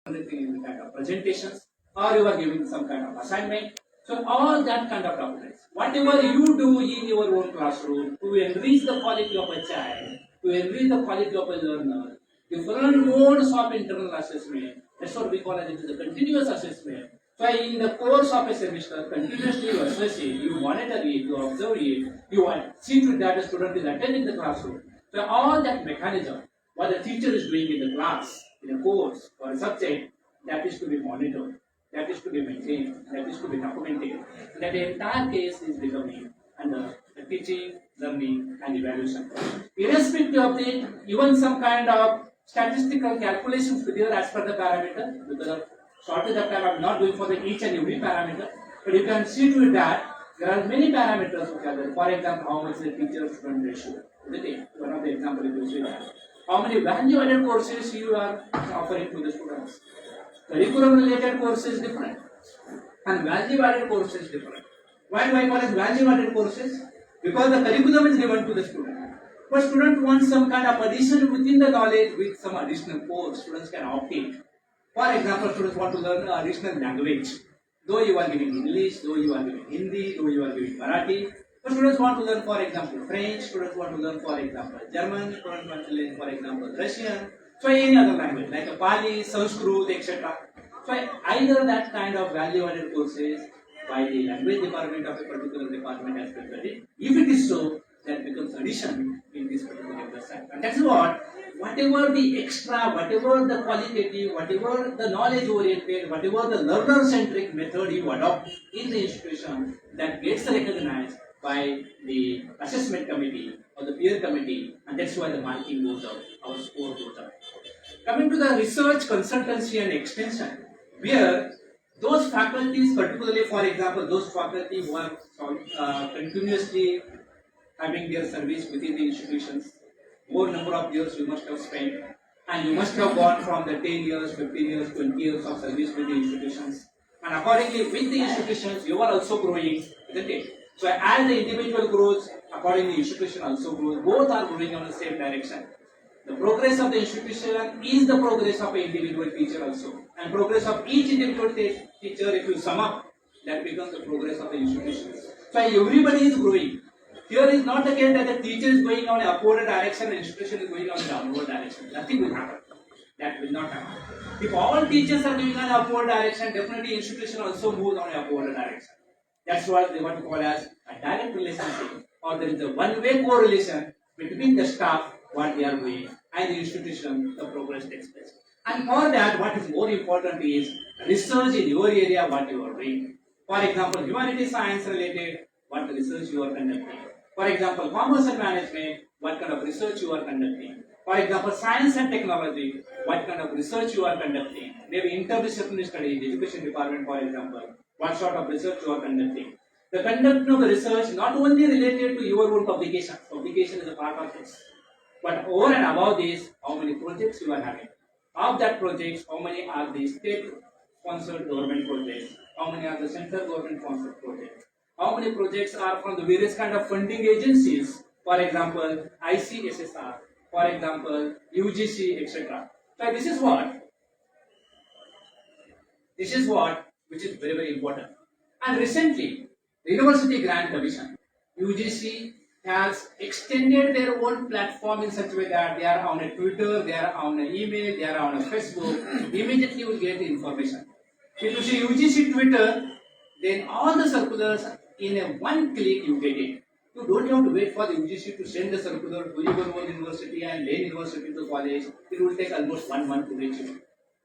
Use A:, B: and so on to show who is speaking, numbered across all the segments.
A: in kind of presentations, or you are giving some kind of assignment. So all that kind of documents, whatever you do in your own classroom to enrich the quality of a child, to enrich the quality of a learner, different modes of internal assessment. That's what we call it the continuous assessment. So in the course of a semester, continuously you assess it, you monitor it, you observe it, you see to that the student is attending the classroom. So all that mechanism, what the teacher is doing in the class, in a course or a subject, that is to be monitored, that is to be maintained, that is to be documented. That the entire case is becoming under the teaching, learning, and evaluation. Irrespective of it, even some kind of statistical calculations with as per the parameter, because of shortage of time, I'm not doing for the each and every parameter, but you can see to it that there are many parameters which are there. For example, how much is the teacher-student ratio? One of the examples you see that. How many value-added courses you are offering to the students? Curriculum-related courses different, and value-added courses different. Why do I call it value-added courses? Because the curriculum is given to the student. But student wants some kind of addition within the knowledge with some additional course. Students can opt in. For example, students want to learn additional language. Though you are giving English, though you are giving Hindi, though you are giving Marathi, but students want to learn, for example, French, students want to learn, for example, German, students want to learn, for example, Russian, so any other language, like a Pali, Sanskrit, etc. So either that kind of value-added courses by the language department of a particular department as prepared. If it is so, that becomes addition in this particular exercise. And that's whatever the extra, whatever the qualitative, whatever the knowledge-oriented, whatever the learner-centric method you adopt in the institution that gets recognized by the assessment committee or the peer committee, and that's why the marking goes up, our score goes up. Coming to the research, consultancy and extension, where those faculties, particularly for example, those faculty who are continuously having their service within the institutions, more number of years you must have spent, and you must have gone from the 10 years, 15 years, 20 years of service with the institutions. And accordingly, with the institutions, you are also growing, isn't it? So as the individual grows, accordingly, the institution also grows. Both are growing on the same direction. The progress of the institution is the progress of an individual teacher also. And progress of each individual teacher, if you sum up, that becomes the progress of the institution. So everybody is growing. Here is not the case that the teacher is going on an upward direction and the institution is going on a downward direction. Nothing will happen. That will not happen. If all teachers are going on an upward direction, definitely institution also moves on an upward direction. That's what they want to call as a direct relationship, or there is a one-way correlation between the staff, what they are doing, and the institution, the progress takes place. And for that, what is more important is research in your area, what you are doing. For example, humanity science related, what research you are conducting. For example, commerce and management, what kind of research you are conducting. For example, science and technology, what kind of research you are conducting. Maybe interdisciplinary studies, education department, for example, what sort of research you are conducting. The conduct of the research not only related to your own publication, publication is a part of this, but over and above this, how many projects you are having. Of that projects, how many are the state-sponsored government projects, how many are the central government-sponsored projects, how many projects are from the various kind of funding agencies, for example, ICSSR, for example, UGC, etc. So this is what which is very, very important. And recently, the University Grant Commission, UGC, has extended their own platform in such a way that they are on a Twitter, they are on an email, they are on a Facebook. Immediately you will get the information. If you see UGC Twitter, then all the circulars in a one click you get it. You don't have to wait for the UGC to send the circular to your own university and then university to college. It will take almost 1 month to reach you.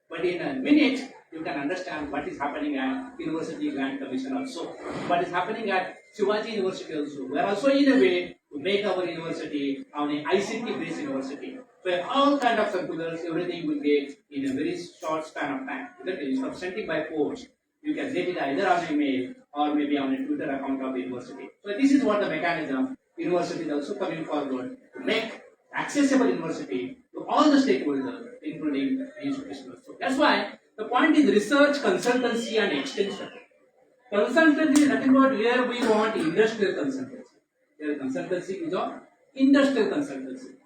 A: But in a minute, you can understand what is happening at University Grant Commission also. What is happening at Shivaji University also. We are also in a way to make our university on an ICT-based university. So all kind of circulars, everything will get in a very short span of time. Instead of sending by post, you can get it either on email or maybe on a Twitter account of the university. So this is what the mechanism university is also coming forward to make accessible university to all the stakeholders, including the institutions. So that's why the point is research, consultancy and extension. Consultancy is nothing but where we want industrial consultancy. Here consultancy is of industrial consultancy.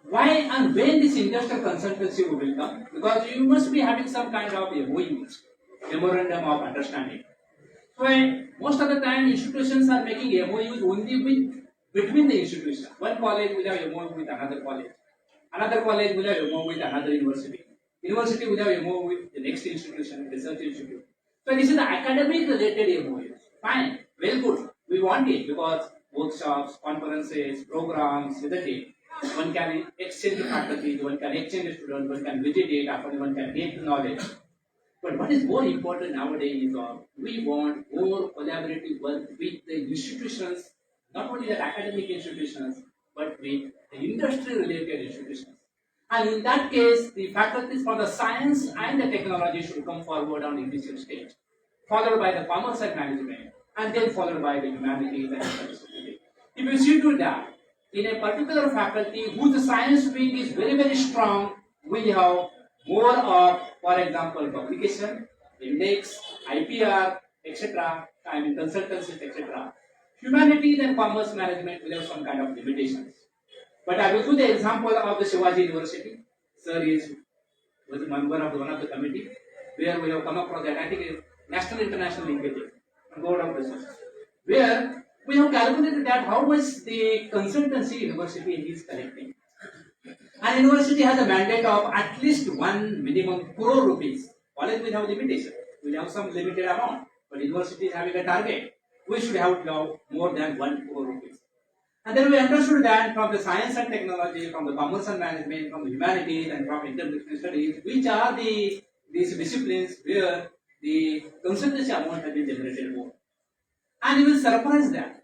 A: Why and when this industrial consultancy will come? Because you must be having some kind of MOU, memorandum of understanding. So most of the time institutions are making MOUs only between the institutions. One college will have MOU with another college. Another college will have MOU with another university. University will have MOU with the next institution, research institute. So this is the academic related MOU. Fine, well good. We want it because workshops, conferences, programs, isn't it? One can exchange the faculty, one can exchange the students, one can visit it, after one can get the knowledge. But what is more important nowadays is we want more collaborative work with the institutions, not only the academic institutions, but with the industry-related institutions. And in that case, the faculties for the science and the technology should come forward on the initial stage, followed by the commerce and management, and then followed by the humanities and discipline. If you see to that, in a particular faculty whose science wing is very, very strong, we have more of, for example, publication, index, IPR, etc., I mean consultancies, etc. Humanities and commerce management will have some kind of limitations. But I will give the example of the Shivaji University. Sir was a member of one of the committee where we have come across that I think is national international linkages and board of research, where we have calculated that how much the consultancy university is collecting. An university has a mandate of at least one minimum crore rupees. College will have limitation. We have some limited amount, but university is having a target. We should have now more than 1 crore rupees. And then we understood that from the science and technology, from the commerce and management, from the humanities, and from interdisciplinary studies, which are these disciplines where the consultancy amount has been generated more. And you will surprise that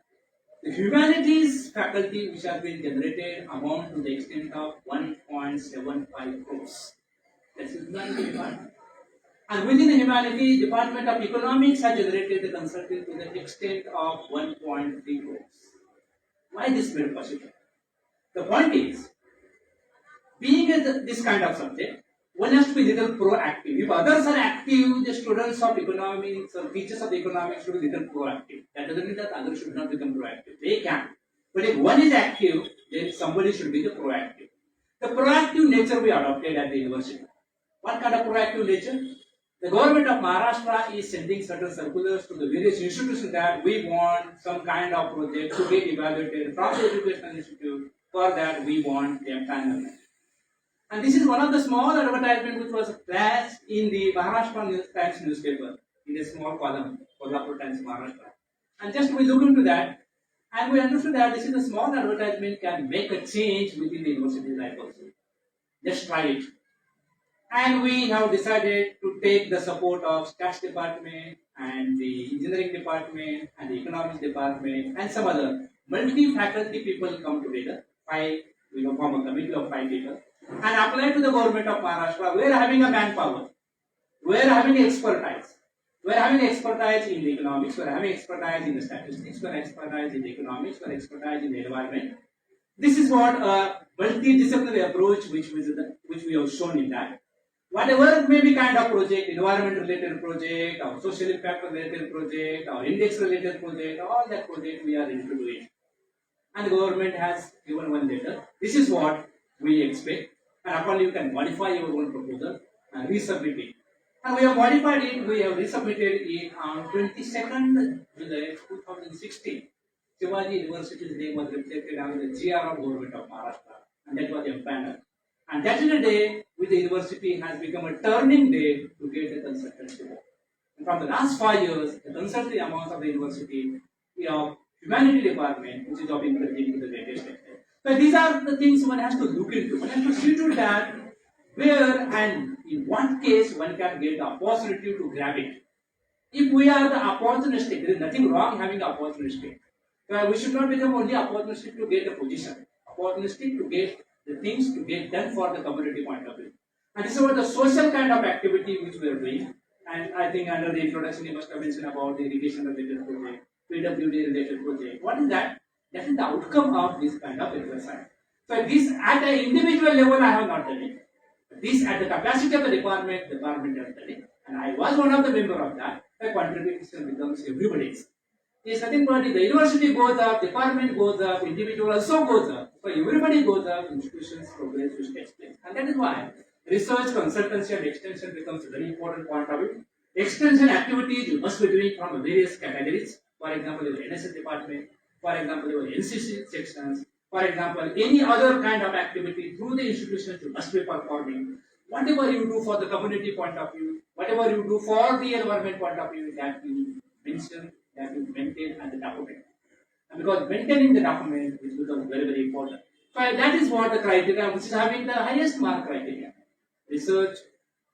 A: the humanities faculty which have been generated amount to the extent of 1.75 crores. That's the humanity department. And within the humanities, Department of Economics has generated the consulting to the extent of 1.3 crores. Why this made possible? The point is, being this kind of subject, one has to be little proactive. If others are active, the students of economics or teachers of economics should be little proactive. That doesn't mean that others should not become proactive. They can. But if one is active, then somebody should be the proactive. The proactive nature we adopted at the university. What kind of proactive nature? The government of Maharashtra is sending certain circulars to the various institutions that we want some kind of project to get evaluated from the educational institute. For that, we want their panel. And this is one of the small advertisement which was flashed in the Maharashtra Times newspaper in a small column, Kolhapur Times Maharashtra. And just we look into that, and we understood that this is a small advertisement can make a change within the university life also. Just try it. And we have decided to take the support of stats department and the engineering department and the economics department and some other multi-faculty people come together. We form a committee of 5 people and apply to the government of Maharashtra. We are having a manpower. We are having expertise. We are having expertise in the economics. We are having expertise in the statistics. We are expertise in the economics. We are expertise in the environment. This is what a multidisciplinary approach which we have shown in that. Whatever may be kind of project, environment related project, or social impact related project, or index related project, all that project we are ready to do it. And the government has given one letter. This is what we expect. And upon you can modify your own proposal and resubmit it. And we have modified it, we have resubmitted it on 22nd July 2016. Shivaji University's name was reflected on the GR of Government of Maharashtra. And that was empaneled. And that is the day which the university has become a turning day to get the consultancy work. And from the last 5 years, the consultancy amount of the university, we have humanity department, which is of increasing to the greatest extent. So these are the things one has to look into. One has to see to that where and in what case one can get the opportunity to grab it. If we are the opportunistic, there is nothing wrong having opportunistic. We should not become only opportunistic to get a position, opportunistic to get the things to get done for the community point of view. And this is about the social kind of activity which we are doing. And I think under the introduction you must have mentioned about the irrigation related project, PWD related project. What is that? That is the outcome of this kind of exercise. So this at an individual level I have not done it. This at the capacity of the department has done it. And I was one of the member of that. The contribution becomes everybody's. It's nothing but if the university goes up, department goes up, individual also goes up. So So everybody goes up, institutions progress which takes place. And that is why research, consultancy and extension becomes a very important point of it. Extension activities you must be doing from various categories. For example, your NSS department, for example, your NCC sections, for example, any other kind of activity through the institutions you must be performing. Whatever you do for the community point of view, whatever you do for the environment point of view, that you mention, that you maintain and the document. And because maintaining the document is become very, very important. So that is what the criteria which is having the highest mark criteria. Research,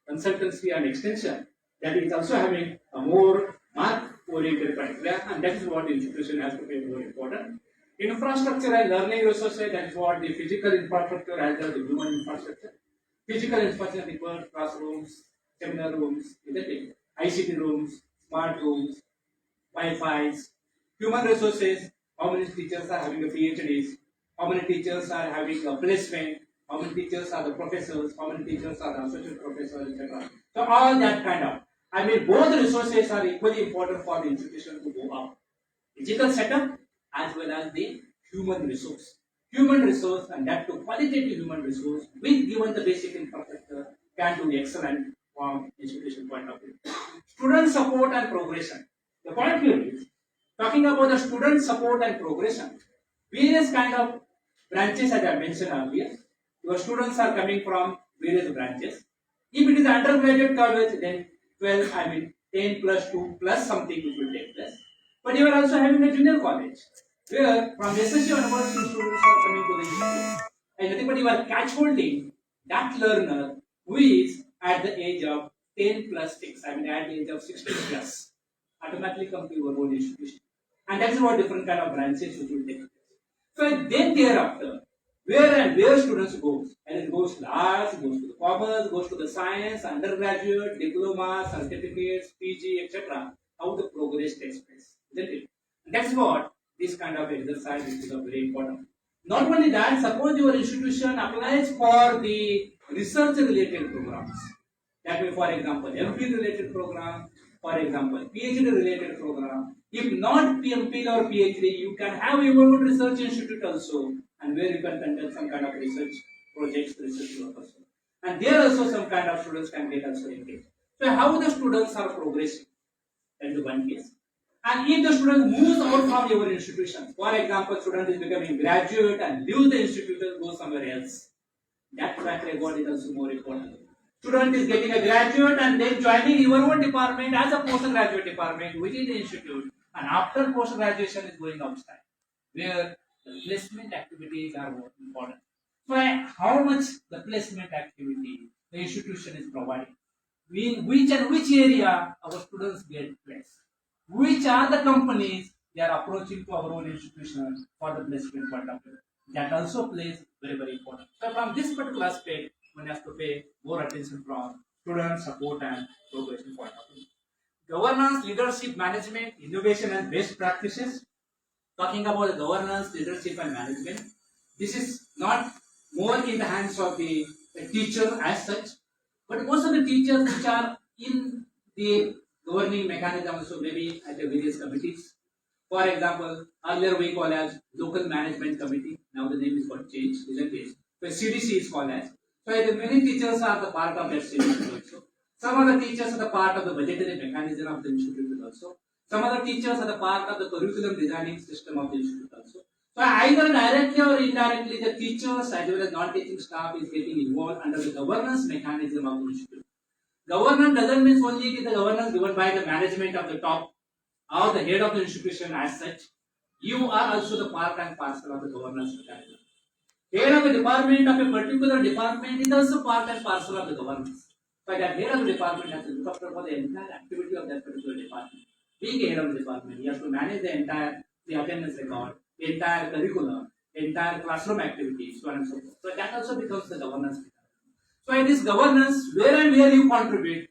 A: consultancy and extension. That is also having a more mark oriented criteria, and that is what the institution has to be more important. Infrastructure and learning resources, that is what the physical infrastructure as well as the human infrastructure. Physical infrastructure requires classrooms, seminar rooms, ICT rooms, smart rooms, Wi-Fi's. Human resources, how many teachers are having a PhDs, how many teachers are having a placement, how many teachers are the professors, how many teachers are the associate professors, etc. So all that kind of, both resources are equally important for the institution to go up. Physical setup as well as the human resource. Human resource and that to qualitative human resource with given the basic infrastructure can do excellent from institution point of view. Student support and progression. The point here is talking about the student support and progression. Various kind of branches as I mentioned earlier. Your students are coming from various branches. If it is undergraduate college, then 12, 10 plus 2 plus something which will take place. But you are also having a junior college, where from SSC onwards students are coming to the institute. And nothing but you are catch holding that learner who is at the age of 10 plus 6, at the age of 16 plus, automatically come to your own institution. And that's what different kind of branches which will take place. So then thereafter, where students goes, and it goes to arts, goes to the commerce, goes to the science, undergraduate, diploma, certificates, PG, etc. How the progress takes place, isn't it? And that's what this kind of exercise is very important. Not only that, suppose your institution applies for the research related programs. That way, for example, MPhil related program, for example, PhD related program. If not PMPhil or PhD, you can have your own research institute also, and where you can conduct some kind of research projects, research work also. And there also some kind of students can get also engaged. So how the students are progressing? That is one case. And if the student moves out from your institution, for example, student is becoming graduate and leaves the institute and goes somewhere else, that track record is also more important. Student is getting a graduate and then joining your own department as a postgraduate department within the institute, and after post graduation is going outside, where the placement activities are more important. So how much the placement activity the institution is providing, in which area our students get placed, which are the companies they are approaching to our own institution for the placement point of view. That also plays very, very important. So from this particular aspect, one has to pay more attention from student support and progression point of view. Governance, leadership, management, innovation and best practices. Talking about the governance, leadership and management, this is not more in the hands of the teacher as such, but most of the teachers which are in the governing mechanism also maybe at the various committees. For example, earlier we call as local management committee, now the name is got changed, isn't it? So CDC is called as. So many teachers are the part of that CDC also. Some other teachers are the part of the budgetary mechanism of the institute also. Some other teachers are the part of the curriculum designing system of the institute also. So either directly or indirectly, the teachers as well as non-teaching staff is getting involved under the governance mechanism of the institute. Governance doesn't mean only the governance given by the management of the top or the head of the institution as such. You are also the part and parcel of the governance mechanism. Head of the department of a particular department is also part and parcel of the governance. But that head of the department has to look after for the entire activity of that particular department. Being a head of the department, he has to manage the entire attendance record, the entire curriculum, the entire classroom activities, so on and so forth. So that also becomes the governance mechanism. So in this governance, where and where you contribute,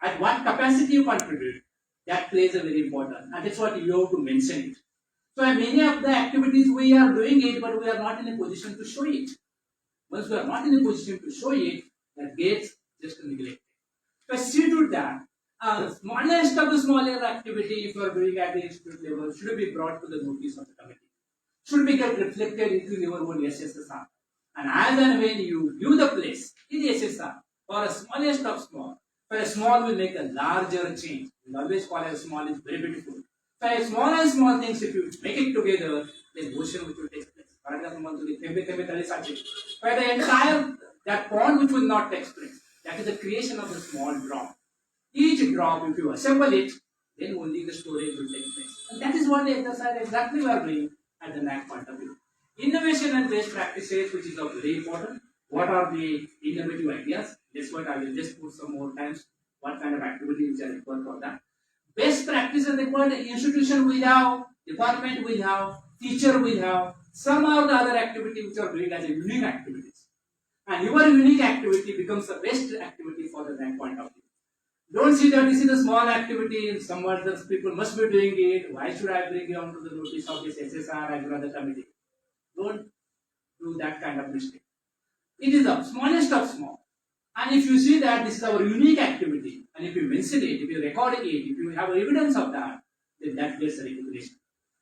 A: at what capacity you contribute, that plays a very important, and that's what you have to mention it. So many of the activities we are doing it, but we are not in a position to show it. Once we are not in a position to show it, that gets just neglected. So see to that, smallest of the smaller activity, if you are doing at the institute level, should be brought to the notice of the committee. should be get reflected into your own SSR. And as and when you view the place in the SSR, for a smallest of small, for a small will make a larger change. We always call it a small is very beautiful. So a small and small things, if you make it together, then motion which will take place. For example, for the entire that pond which will not take place, that is the creation of the small drop. Each drop, if you assemble it, then only the storage will take place. And that is what the exercise exactly we are doing at the NAC point of view. Innovation and best practices, which is very important. What are the innovative ideas? That's what I will just put some more times. What kind of activity which are required for that? Best practices required. Institution will have, department will have, teacher will have, some of the other activities which are doing as a unique activities. And your unique activity becomes the best activity for the NAC point of view. Don't see that this is a small activity and some other people must be doing it. Why should I bring you onto the notice of this SSR as well as the committee? Don't do that kind of mistake. It is the smallest of small. And if you see that this is our unique activity, and if you mention it, if you record it, if you have evidence of that, then that gets a recognition.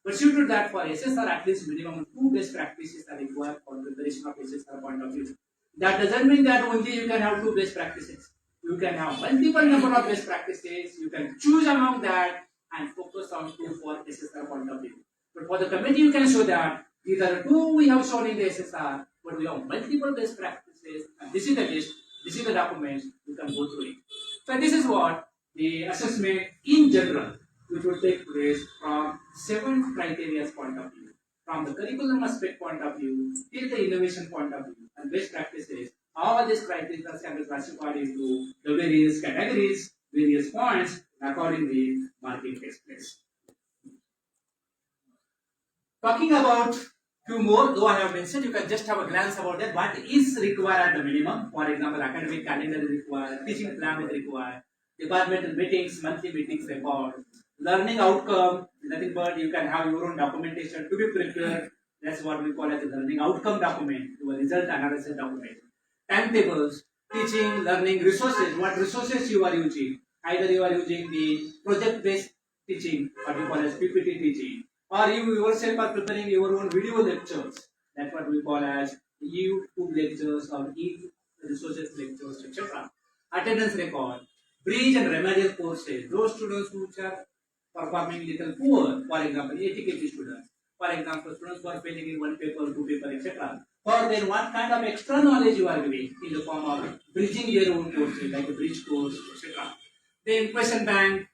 A: But due to that, for SSR, at least minimum 2 best practices are required for preparation of SSR point of view. That doesn't mean that only you can have 2 best practices. You can have multiple number of best practices. You can choose among that and focus on 2 for SSR point of view. But for the committee, you can show that these are 2 we have shown in the SSR, but we have multiple best practices, and this is the list, this is the documents, you can go through it. So this is what the assessment in general, which will take place from 7 criteria point of view, from the curriculum aspect point of view, till the innovation point of view, and best practices. All these criteria can be classified into the various categories, various points, accordingly marking takes place. Talking about few more, though I have mentioned, you can just have a glance about that. What is required at the minimum? For example, academic calendar is required, teaching plan is required, departmental meetings, monthly meetings record, learning outcome, nothing but you can have your own documentation to be prepared. That's what we call as a learning outcome document, your result analysis document. Timetables, teaching, learning, resources, what resources you are using. Either you are using the project-based teaching, what we call as PPT teaching, or you yourself are preparing your own video lectures. That's what we call as YouTube lectures or e-resources lectures, etc. Attendance record, bridge and remedial courses. Those students who are performing little poor, for example, ATKT students, for example, students who are failing in 1 paper, 2 paper, etc. Or then what kind of extra knowledge you are giving in the form of bridging their own courses, like a bridge course, etc. Then question bank,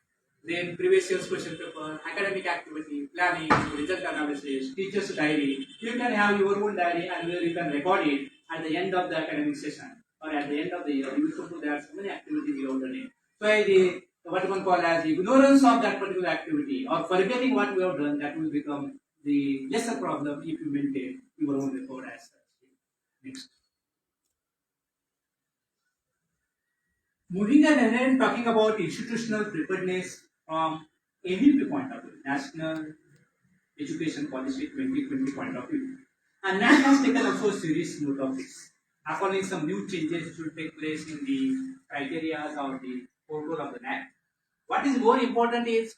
A: then previous year's question paper, academic activity, planning, result analysis, teacher's diary. You can have your own diary and where you can record it at the end of the academic session or at the end of the year. You will put there are so many activities you have done it. So the what one call as ignorance of that particular activity or forgetting what we have done, that will become the lesser problem if you maintain your own record as such. Next. Moving ahead, talking about institutional preparedness from NEP point of view, National Education Policy 2020 point of view. And NAC has taken also a serious note of this. According some new changes which will take place in the criteria or the portal of the NAC. What is more important is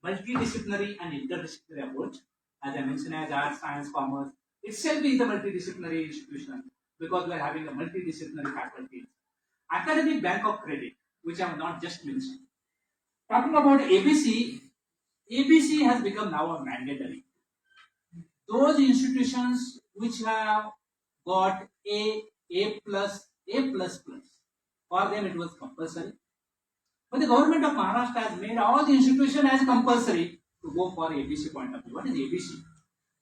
A: multidisciplinary and interdisciplinary approach. As I mentioned, as arts, science, commerce, itself is a multidisciplinary institution because we are having a multidisciplinary faculty. Academic bank of credit, which I have not just mentioned. Talking about ABC, ABC has become now a mandatory. Those institutions which have got A plus, A plus plus, for them it was compulsory. But the government of Maharashtra has made all the institutions as compulsory to go for ABC point of view. What is ABC?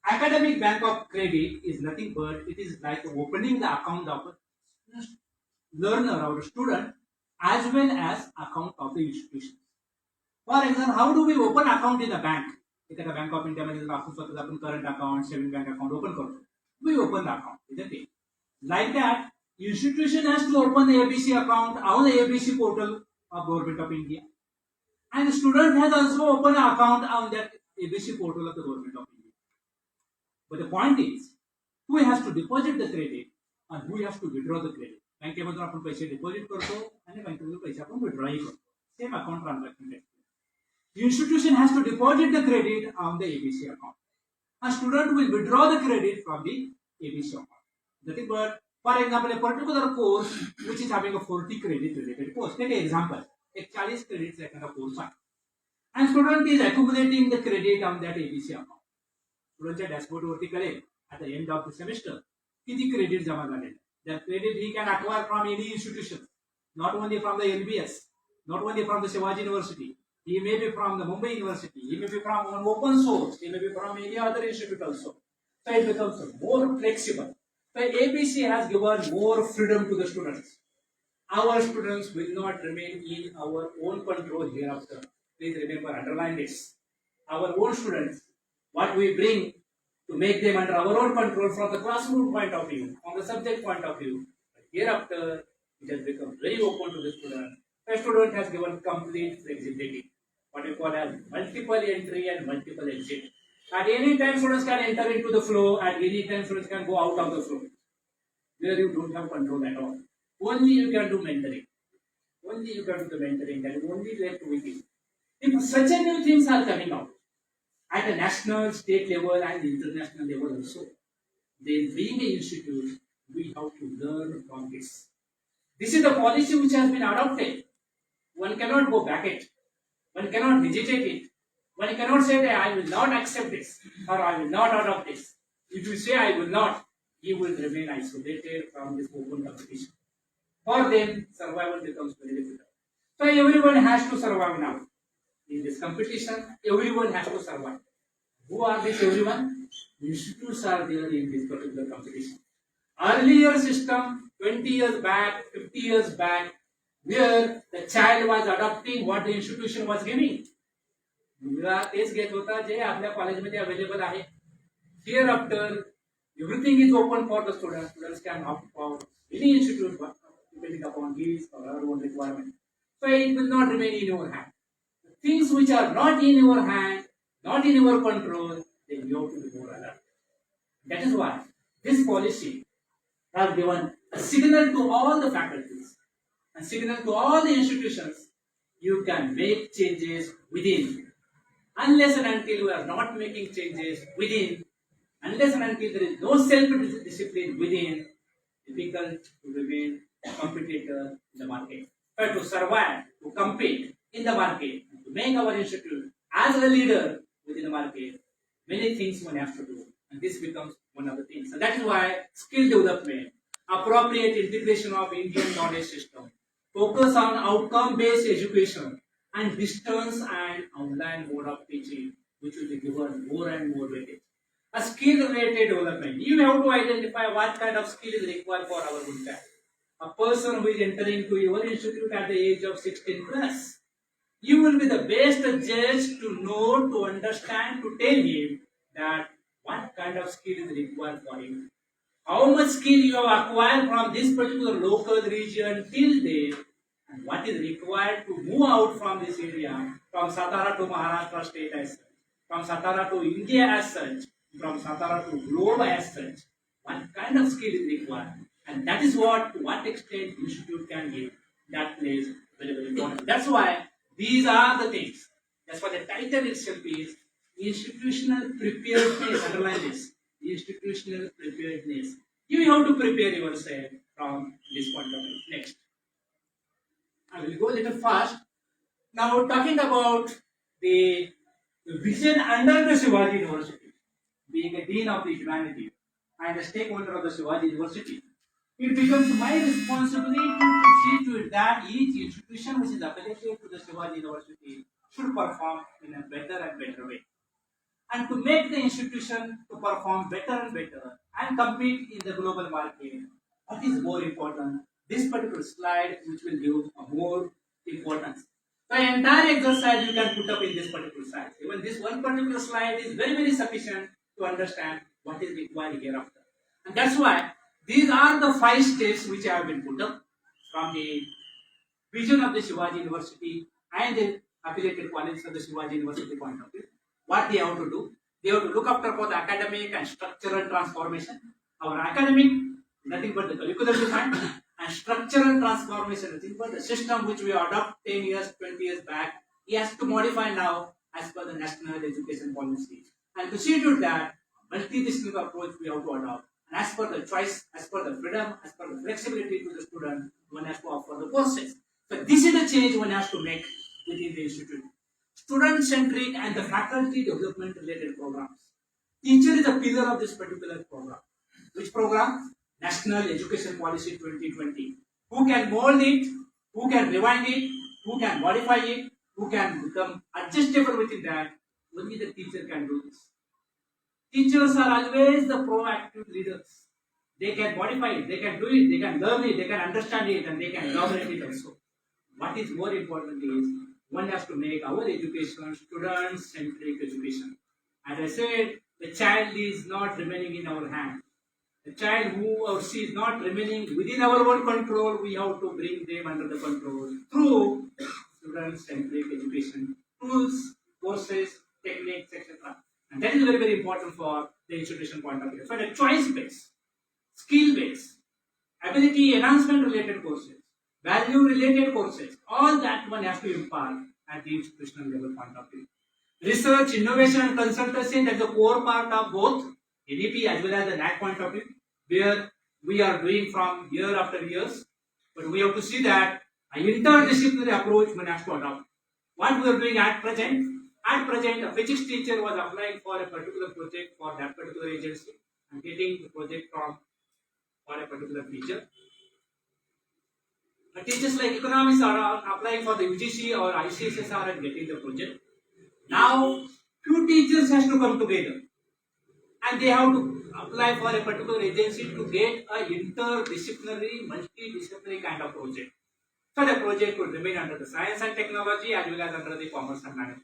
A: Academic bank of credit is nothing but it is like opening the account of a learner or a student as well as account of the institution. For example, how do we open account in a bank? एखाद्या bank of इंडियामध्ये जर आपण स्वतःचा आपण current account saving bank account open करतो, we open the account, isn't it? Like that, institution has to open the ABC account on the ABC portal of Government of India, and the student has also opened an account on that ABC portal of the Government of India. But the point is, who has to deposit the credit and who has to withdraw the credit? बँकेमधून आपण पैसे deposit करतो आणि बँकेमधून पैसे आपण विड्रॉही करतो. Same account transaction. The institution has to deposit the credit on the ABC account. a student will withdraw the credit from the ABC account. Nothing but, for example, a particular course which is having a 40 credit related course. Take an example. एक 40 credits एखादा course आहे. And student is accumulating the credit on that ABC account. स्टुडंटच्या dashboard वरती कळेल at the end of the semester किती credit जमा झालेले. That credit he can acquire from any institution, not only from the LBS, not only from the Shivaji University. He may be from the Mumbai University. He may be from an open source. He may be from any other institute also. So it becomes more flexible. So ABC has given more freedom to the students. Our students will not remain in our own control hereafter. Please remember, underline this. Our own students, what we bring to make them under our own control from the classroom point of view, from the subject point of view. But hereafter, it has become very open to the student. The student has given complete flexibility. What we call as multiple entry and multiple exit. At any time, students can enter into the flow. At any time, students can go out of the flow. Where you don't have control at all. Only you can do mentoring. Only you can do the mentoring. That is only left with you. If such a new things are coming out at a national, state level, and international level also, then being an institute, we have to learn from this. This is the policy which has been adopted. One cannot go back it. One cannot vegetate it. One cannot say that I will not accept this or I will not adopt this. If you say I will not, you will remain isolated from this open competition. For them, survival becomes very difficult. So everyone has to survive now. In this competition, everyone has to survive. Who are this everyone? Institutes are there in this particular competition. Earlier system, 20 years back, 50 years back, where the child was adopting what the institution was giving. मुलगा तेच घेत होता जे आपल्या कॉलेजमध्ये available आहे. Hereafter, everything is open for the students. Students can opt for any institute depending upon his or her own requirement. So it will not remain in your hand. Things which are not in your hand, not in your control, then you have to be more alert. That is why this policy has given a signal to all the faculties, a signal to all the institutions. You can make changes within. Unless and until we are not making changes within, unless and until there is no self-discipline within, difficult to remain a competitor in the market. But to survive, to compete in the market, to make our institute as a leader within the market, many things one has to do. And this becomes one of the things. And that is why skill development, appropriate integration of Indian knowledge system, focus on outcome-based education, and distance and online mode of teaching, which will be given more and more weightage. A skill-related development. You have to identify what kind of skill is required for our good child. A person who is entering to your institute at the age of 16 plus, you will be the best judge to know, to understand, to tell him that what kind of skill is required for him. How much skill you have acquired from this particular local region till date, and what is required to move out from this area, from Satara to Maharashtra state as such, from Satara to India as such, from Satara to globe as such, what kind of skill is required. And that is what, to what extent institute can give, that plays very, very important. That's why these are the things. That's why the title itself is institutional preparedness. Underline this. Institutional preparedness. You have to prepare yourself from this point of view. Next. I will go a little fast. Now talking about the vision under the Shivaji University, being a dean of the humanities and a stakeholder of the Shivaji University, it becomes my responsibility to see to it that each institution which is affiliated to the Shivaji University should perform in a better and better way. And to make the institution to perform better and better and compete in the global market, what is more important? This particular slide, which will give a more importance. The entire exercise you can put up in this particular slide. Even this one particular slide is very, very sufficient to understand what is required hereafter. And that's why these are the 5 steps which have been put up from the vision of the Shivaji University and the affiliated colleges of the Shivaji University point of view. What they have to do? They have to look after both academic and structural transformation. Our academic, nothing but the curriculum defined, and structural transformation, nothing but the system which we adopt 10 years, 20 years back, he has to modify now as per the national education policy. And to see to that, multidisciplinary approach we have to adopt. And as per the choice, as per the freedom, as per the flexibility to the student, one has to offer the courses. So this is the change one has to make within the institute. Student-centric and the faculty development related programs. Teacher is a pillar of this particular program. Which program? National Education Policy 2020. Who can mold it? Who can rewind it? Who can modify it? Who can become adjustable within that? Only the teacher can do this. Teachers are always the proactive leaders. They can modify it, they can do it, they can learn it, they can understand it, and they can elaborate it also. What is more important is one has to make our education student-centric education. As I said, the child is not remaining in our hand. The child who or she is not remaining within our own control, we have to bring them under the control through student-centric education, tools, courses, techniques, etc. And that is very, very important for the institution point of view. So the choice-based, skill-based, ability enhancement related courses, value related courses, all that one has to impart at the institutional level point of view. Research, innovation and consultancy, that's the core part of both NEP as well as the NAC point of view, where we are doing from year after years. But we have to see that an interdisciplinary approach one has to adopt. What we are doing at present, a physics teacher was applying for a particular project for that particular agency and getting the project from for a particular teacher. The teachers like economics are applying for the UGC or ICSSR and getting the project. Now, few teachers has to come together and they have to apply for a particular agency to get a interdisciplinary, multidisciplinary kind of project. So the project would remain under the science and technology as well as under the commerce and management.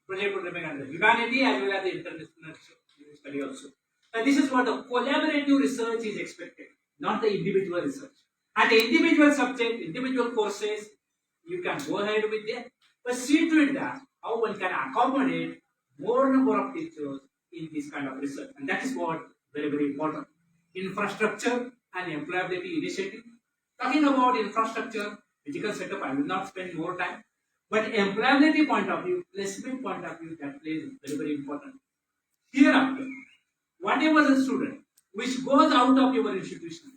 A: Project would remain under humanity as well as the interdisciplinary study also. And this is what the collaborative research is expected, not the individual research. At the individual subject, individual courses, you can go ahead with them, but see to it that how one can accommodate more number of teachers in this kind of research. And that is what very, very important. Infrastructure and employability initiative. Talking about infrastructure, physical setup, I will not spend more time. But employability point of view, placement point of view, that plays very, very important. Hereafter, whatever the student which goes out of your institution,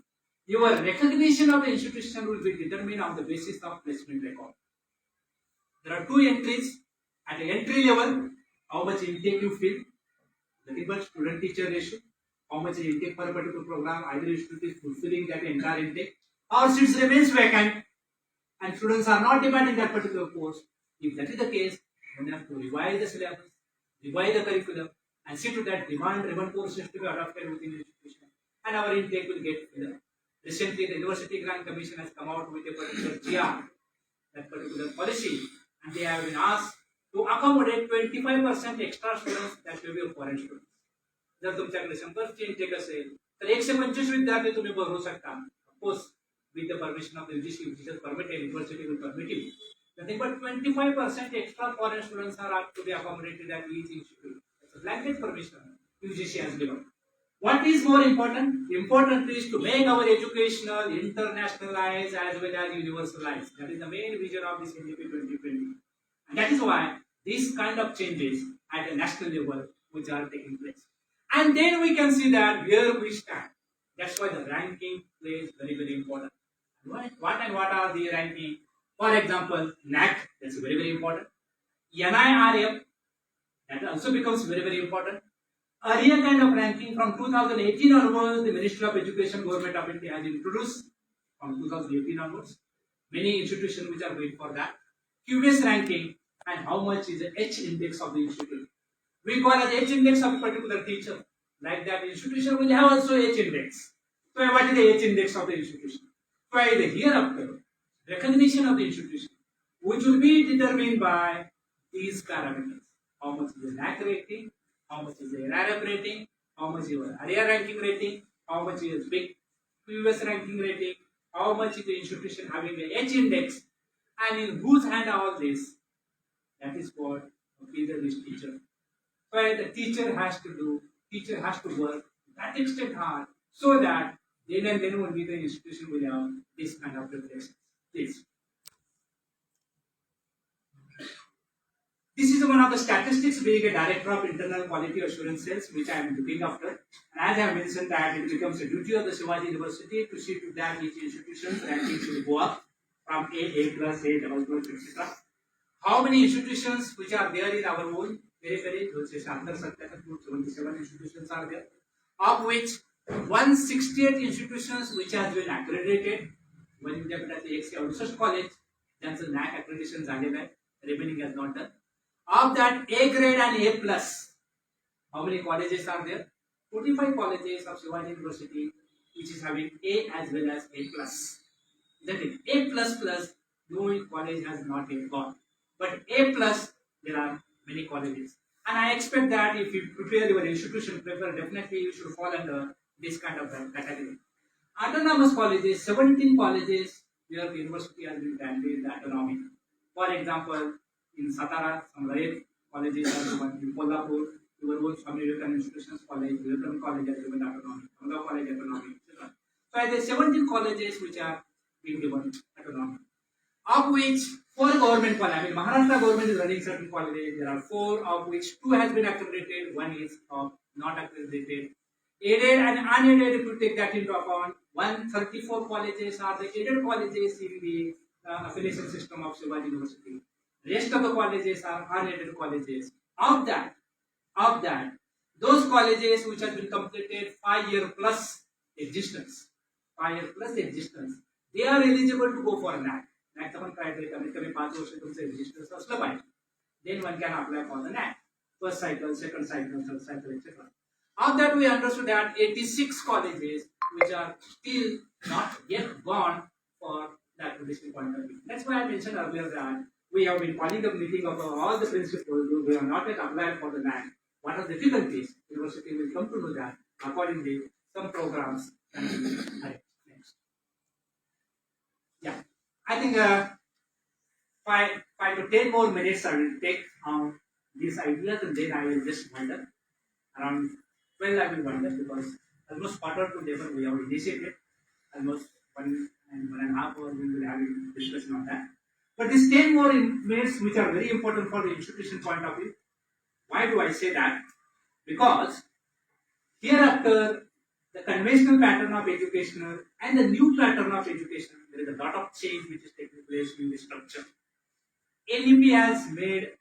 A: your recognition of the institution will be determined on the basis of placement record. There are two entries. At the entry level, how much intake you fill, nothing but student-teacher ratio, how much intake for a particular program, either institute is fulfilling that entire intake, or seats remains vacant, and students are not demanding that particular course. If that is the case, one has to revise the syllabus, revise the curriculum, and see to that demand-driven courses to be adopted within the institution, and our intake will get filled. Recently, the University Grant Commission has come out with a particular GR, that particular policy, and they have been asked to accommodate 25% extra students that will be foreign students. जर तुमच्याकडे 100ची intake असेल तर 125 विद्यार्थी तुम्ही भरू शकता. Of with the permission of the UGC, which is permitted, university will permit it. Nothing but 25% extra foreign students are to be accommodated at each institute. It's a blanket permission UGC has given. What is more important? Important is to make our educational internationalized as well as universalized. That is the main vision of this NDP 2020. And that is why these kind of changes at a national level which are taking place. And then we can see that where we stand. That's why the ranking plays very, very important. What are the ranking? For example, NAC, that's very, very important. NIRF, that also becomes very, very important. Earlier kind of ranking from 2018 onwards, the Ministry of Education, Government of India has introduced from 2018 onwards. Many institutions which are going for that. QS ranking and how much is the H index of the institute. We call as H index of a particular teacher. Like that institution will have also H index. So what is the H index of the institution? So the hereafter recognition of the institution, which will be determined by these parameters. How much is the NAC rating, how much is the NRF rating, how much is your area ranking rating, how much is big QS ranking rating, how much is the institution having the H index, and in whose hand all this. That is what either this teacher. So the teacher has to work that extent hard so that then and then only the institution will have this kind of reflections. Please. This is one of the statistics being a director of internal quality assurance cells, which I am looking after. And as I have mentioned that it becomes a duty of the Shivaji University to see to that each institution's ranking should go up from A plus, A double plus, etc. How many institutions which are there in our own very, 77 institutions are there, of which 168 institutions which has been accredited. One विद्यापीठाचे 168 college ज्यांचं NAC accreditation झालेलं आहे, remaining has not done. Of that, A grade and A plus, how many colleges are there? 45 colleges of Shivaji University which is having A as well as A plus. That is A plus plus, no college has not yet gone. But A plus, there are many colleges. And I expect that if you prepare your institution paper, definitely you should fall under this kind of category. Autonomous colleges, 17 colleges where the university has been granted the autonomy. For example, in Satara, some rare colleges are given. In Kolhapur, your own Swami Vivekananda Institutions College, Vivekananda College has given autonomy, Amla College autonomy, etc. So there are 17 colleges which are being given autonomy, of which 4 government colleges. I mean, Maharashtra government is running certain colleges. There are 4, of which 2 has been accredited, 1 is not accredited. Aided and unaided, if you take that into account, 134 colleges are the aided colleges in the affiliation system of Shivaji University. Rest of the colleges are unaided colleges. Of that, those colleges which have been completed 5-year plus existence, they are eligible to go for NAC. NAC चा पण criteria कमीत कमी 5 वर्ष तुमचं existence असलं पाहिजे. Then one can apply for the NAC. First cycle, second cycle, third cycle, etc. Of that, we understood that 86 colleges which are still not yet gone for the accreditation point of view. That's why I mentioned earlier that we have been calling the meeting of all the principals who have not yet applied for the NAC. What are the difficulties? University will come to know that. Accordingly, some programs can be added. Next. Yeah, I think 5 to 10 more minutes I will take on these ideas, and then I will just wonder. Around 12 I will wonder, because almost quarter to table we have initiated. Almost 1.5 hours we will have a discussion on that. But these 10 more minutes which are very important for the institution point of view. Why do I say that? Because hereafter, the conventional pattern of educational and the new pattern of education, there is a lot of change which is taking place in the structure. NEP has made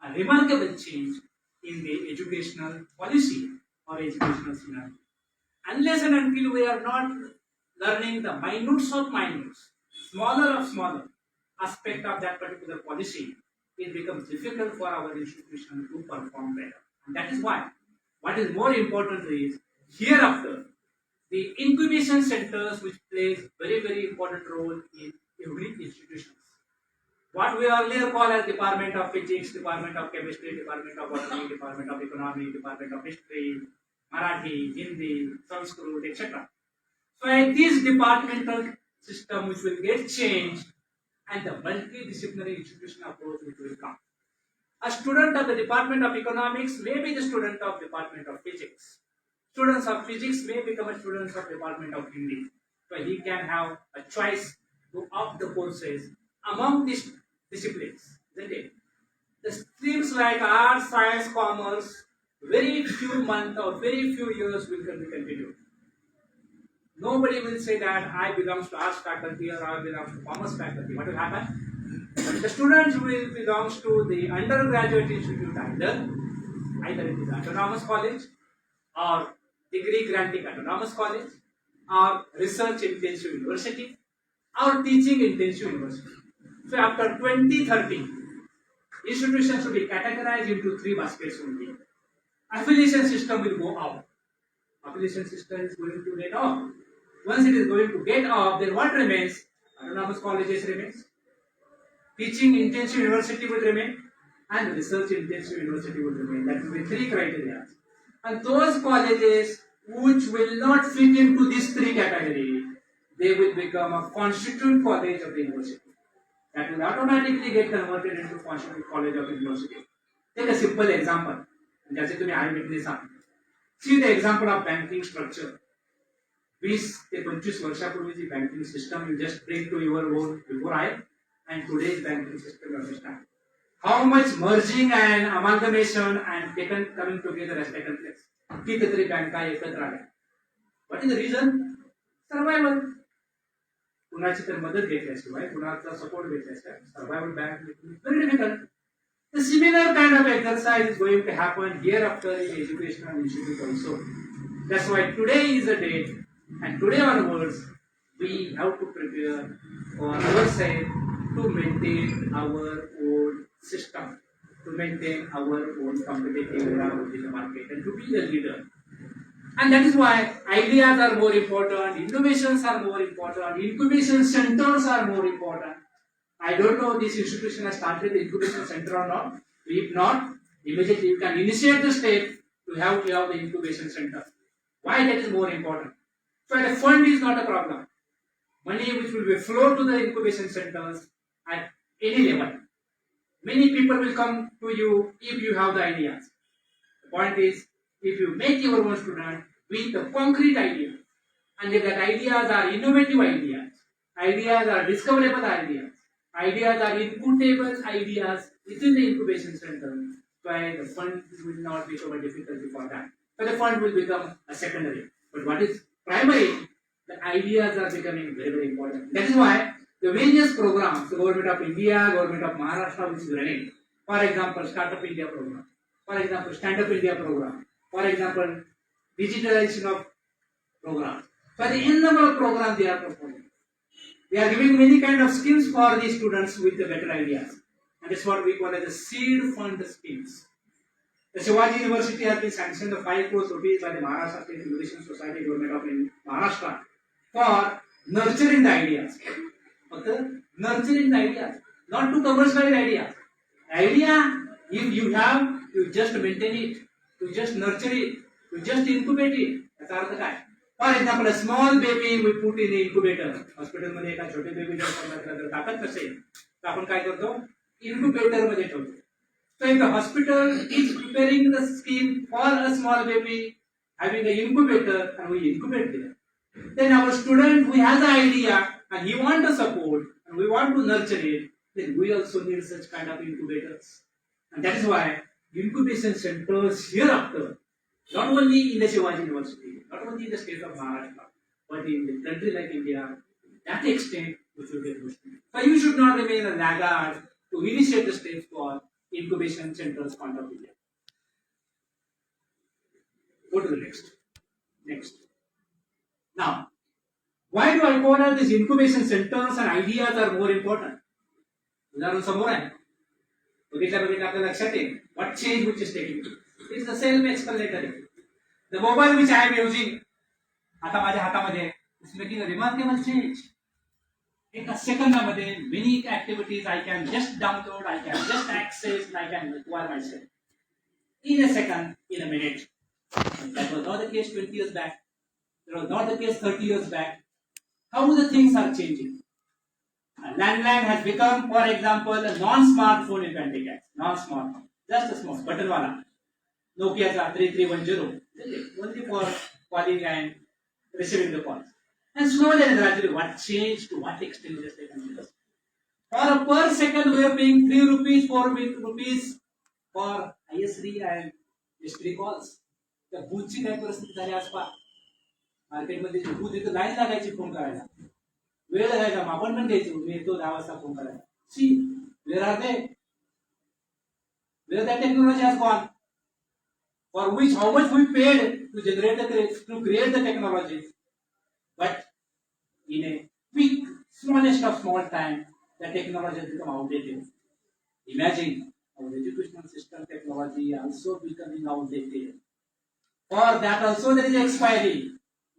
A: a remarkable change in the educational policy or educational scenario. Unless and until we are not learning the minutes of minutes, smaller of smaller aspect of that particular policy, it becomes difficult for our institution to perform better. And that is why what is more important is hereafter the incubation centers, which plays very important role in every institution. What we earlier call as Department of Physics, Department of Chemistry, Department of Botany, Department of Economy, Department of History, Marathi, Hindi, Sanskrit, etc. So this departmental system which will get changed, and the multidisciplinary institution approach which will come. A student of the Department of Economics may be the student of Department of Physics. Students of Physics may become a student of Department of Hindi. So he can have a choice to opt the courses among these disciplines, isn't it? The streams like arts, science, commerce, very few months or very few years will be continued. Nobody will say that I belong to arts faculty or I belong to commerce faculty. What will happen? The students will belong to the undergraduate institute either it is autonomous college or degree granting autonomous college or research intensive university or teaching intensive university. So after 2030, institutions should be categorized into 3 baskets only. Affiliation system will go out. Affiliation system is going to get off. Once it is going to get off, then what remains? Autonomous colleges remains. Teaching intensive university will remain, and research intensive university will remain. That will be 3 criteria. And those colleges which will not fit into these 3 categories, they will become a constituent college of the university. That will automatically get converted into constituent college of the university. Take a simple example. जैसे तुम्ही eyewitness आहात. See the example of banking structure. 20 ते 25 वर्षापूर्वीची banking system you just bring to your own before I and today's banking system understand. how much merging and amalgamation and coming together has taken place. कितीतरी बँका एकत्र आल्या. What is the reason? Survival. कुणाची तर मदत घेतल्याशिवाय, कुणाचा support घेतल्याशिवाय survival bank very difficult. The similar kind of exercise is going to happen hereafter in educational institute also. That's why today is the day, and today onwards we have to prepare for ourselves to maintain our own system, to maintain our own competitive ground in the market, and to be a leader. And that is why ideas are more important, innovations are more important, incubation centers are more important. I don't know this institution has started the incubation center or not. If not, immediately you can initiate the step to have the incubation center. Why that is more important? So the fund is not a problem. Money which will be flow to the incubation centers at any level. Many people will come to you if you have the ideas. The point is, if you make your own student with the concrete idea, and if that ideas are innovative ideas are discoverable ideas are inputable ideas within the incubation center, why the fund will not become a difficulty for that. So the fund will become a secondary. But what is primary? The ideas are becoming very, very important. That is why the various programs, the Government of India, Government of Maharashtra, which is running, for example, Startup India program, for example, Stand Up India program, for example, digitalization of programs. So the n number of programs they are proposing. They are giving many kind of schemes for the students with the better ideas. And that's what we call as the seed fund schemes. The Shivaji University has been sanctioned the 5 crore rupees by the Maharashtra State Innovation Society, Government of Maharashtra, for nurturing the ideas. Okay? Nurturing the ideas, not to commercialize ideas. Idea, if you have, you just maintain it, you just nurture it, you just incubate it. That's all the time. For example, a small baby we put in an incubator. Hospital मध्ये एका छोटे baby जर टाकत नसेल तर आपण काय करतो? Incubator मध्ये ठेवतो. So if the hospital is preparing the scheme for a small baby, having an incubator, and we incubate there, then our student who has an idea and he wants to support and we want to nurture it, then we also need such kind of incubators. And that is why incubation centers hereafter, not only in the Shivaji University, not only in the state of Maharashtra, but in the country like India, that extent which will get pushed. So you should not remain a laggard to initiate the steps for incubation centers point of India. Go to the next. Next. Now, why do I call out these incubation centers and ideas are more important? उदाहरण समोर आहे. बघितल्या आपल्या लक्षात येईल. What change which is taking place? It's the self-explanatory. The mobile which I am using, आता माझ्या हातामध्ये, is making a remarkable change. एका सेकंदामध्ये many activities I can just download, I can just access, and I can acquire myself. In a second, in a minute. And that was not the case 20 years back. That was not the case 30 years back. How the things are changing. A landline has become, for example, a non-smartphone you can take as. Non-smartphone. Just a small button wala. Nokia 3310. Only for calling and receiving the calls. And slowly and gradually, what changed to what extent is taken place. For per second, we are paying 3 rupees, 4 rupees for IS3 and S3 calls. त्या बूथची काय परिस्थिती झाली आसपास मार्केटमध्ये booth इथं line लागायची phone करायला वेळ लागायचा आपण पण घ्यायचो मी येतो 10 वाजता फोन करायला see where are they where that technology has gone for which how much we paid to create the technology but in a quick smallest of small time the technology has become outdated. Imagine our educational system technology also becoming outdated. For that also there is expiry.